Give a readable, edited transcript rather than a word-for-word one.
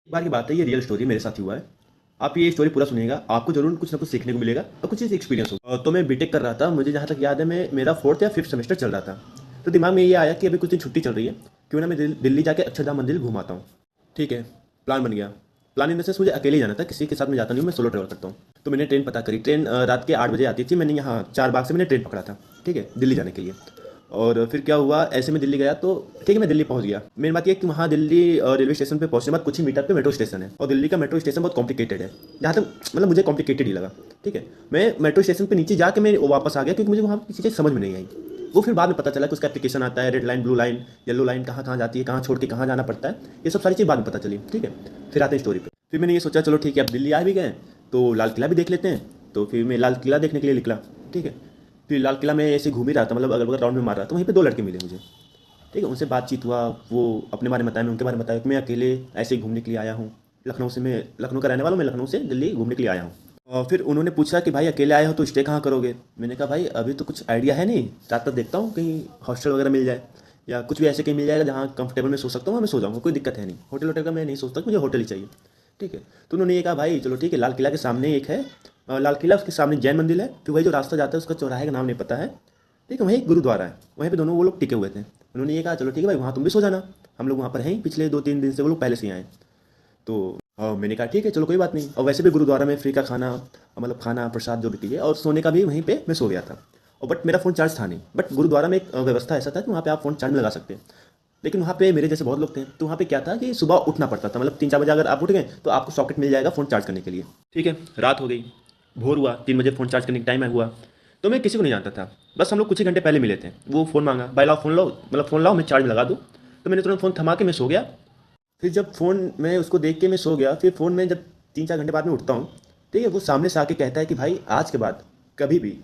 एक बार की बात है, ये रियल स्टोरी मेरे साथ ही हुआ है। आप ये स्टोरी पूरा सुनिएगा, आपको जरूर कुछ ना कुछ सीखने को मिलेगा और कुछ चीज़ एक्सपीरियंस होगा। तो मैं बीटेक कर रहा था, मुझे जहाँ तक याद है मैं मेरा 4th या 5th सेमेस्टर चल रहा था। तो दिमाग में ये आया कि अभी कुछ दिन छुट्टी चल रही है, क्यों ना मैं दिल्ली जाके अक्षरधाम मंदिर घूम आता हूँ। ठीक है, प्लान बन गया। प्लान इन द सेंस मुझे अकेले ही जाना था, किसी के साथ मैं जाता नहीं हूँ, मैं सोलो ट्रैवल करता हूँ। तो मैंने ट्रेन पता करी, ट्रेन रात के 8 बजे आती थी। मैंने यहाँ 4 बाग से मैंने ट्रेन पकड़ा था, ठीक है, दिल्ली जाने के लिए। और फिर क्या हुआ, ऐसे में दिल्ली गया तो ठीक है, मैं दिल्ली पहुंच गया। मेन बात ये है कि वहाँ दिल्ली रेलवे स्टेशन पे पहुंचने के बाद कुछ ही मीटर पे मेट्रो स्टेशन है, और दिल्ली का मेट्रो स्टेशन बहुत कॉम्प्लिकेटेड है, जहाँ तक मतलब मुझे कॉम्प्लिकेटेड ही लगा। ठीक है, मैं मेट्रो स्टेशन पे नीचे जाके मैं वापस आ गया, क्योंकि मुझे वहाँ की चीज़ें समझ में नहीं आई। वो फिर बाद में पता चला कि उसका एप्लीकेशन आता है, red line, blue line, yellow line, कहाँ कहाँ जाती है, कहाँ छोड़ के कहाँ जाना पड़ता है, ये सब सारी चीज़ बाद में पता चली। ठीक है, फिर आते हैं स्टोरी पे। फिर मैंने ये सोचा चलो ठीक है, अब दिल्ली आ भी गए तो लाल किला भी देख लेते हैं। तो फिर मैं लाल किला देखने के लिए निकला। ठीक है, फिर लाल किला में ऐसे घूम ही रहा था, मतलब अगल बगल राउंड में मार रहा था। वहीं पे 2 लड़के मिले मुझे। ठीक है, उनसे बातचीत हुआ, वो अपने बारे में बताया, मैं उनके बारे में बताया कि मैं अकेले ऐसे ही घूमने के लिए आया हूँ। मैं लखनऊ का रहने वाला हूँ, मैं लखनऊ से दिल्ली घूमने के लिए आया हूँ। और फिर उन्होंने पूछा कि भाई अकेले आए हो तो स्टे कहाँ करोगे। मैंने कहा भाई अभी तो कुछ आइडिया है नहीं, रात तक देखता हूँ कहीं हॉस्टल वगैरह मिल जाए, या कुछ भी ऐसे कहीं मिल जाएगा जहाँ कंफर्टेबल मैं सो सकता हूँ, मैं सो जाऊँगा, कोई दिक्कत है नहीं। होटल वोटल का मैं नहीं सोचता, मुझे होटल ही चाहिए। ठीक है, तो उन्होंने ये कहा भाई चलो ठीक है, लाल किला के सामने एक है, लाल किला, उसके सामने जैन मंदिर है, फिर वही जो रास्ता जाता है उसका चौराहे का नाम नहीं पता है। ठीक है, वहीं एक गुरुद्वारा है, वहीं पे दोनों वो लोग टिके हुए थे। उन्होंने ये कहा चलो ठीक है भाई, वहाँ तुम भी सो जाना, हम लोग वहाँ पर हैं, पिछले 2-3 दिन से वो लोग पहले से ही आए। तो मैंने कहा ठीक है चलो कोई बात नहीं। और वैसे भी गुरुद्वारा में फ्री का खाना, मतलब खाना प्रसाद जो भी कीजिए, और सोने का भी वहीं पे मैं सो गया था। और बट मेरा फ़ोन चार्ज था नहीं, बट गुरुद्वारा में एक व्यवस्था ऐसा था कि वहाँ पे आप फ़ोन चार्ज में लगा सकते हैं। लेकिन वहाँ पे मेरे जैसे बहुत लोग थे, तो वहाँ पे क्या था कि सुबह उठना पड़ता था, मतलब 3-4 बजे अगर आप उठ गए तो आपको सॉकेट मिल जाएगा फ़ोन चार्ज करने के लिए। ठीक है, रात हो गई, भोर हुआ, 3 बजे फ़ोन चार्ज करने का टाइम हुआ। तो मैं किसी को नहीं जानता था, बस हम लोग कुछ ही घंटे पहले मिले थे। वो फ़ोन मांगा, भाई लाओ फ़ोन, लो मतलब फ़ोन लाओ, मैं चार्ज में लगा दूँ। तो मैंने तुरंत फ़ोन थमा के मैं सो गया। फिर जब फ़ोन मैं उसको देख के मैं सो गया, फिर फ़ोन में जब 3-4 घंटे बाद में उठता हूँ, ठीक है, वो सामने से आके कहता है कि भाई आज के बाद कभी भी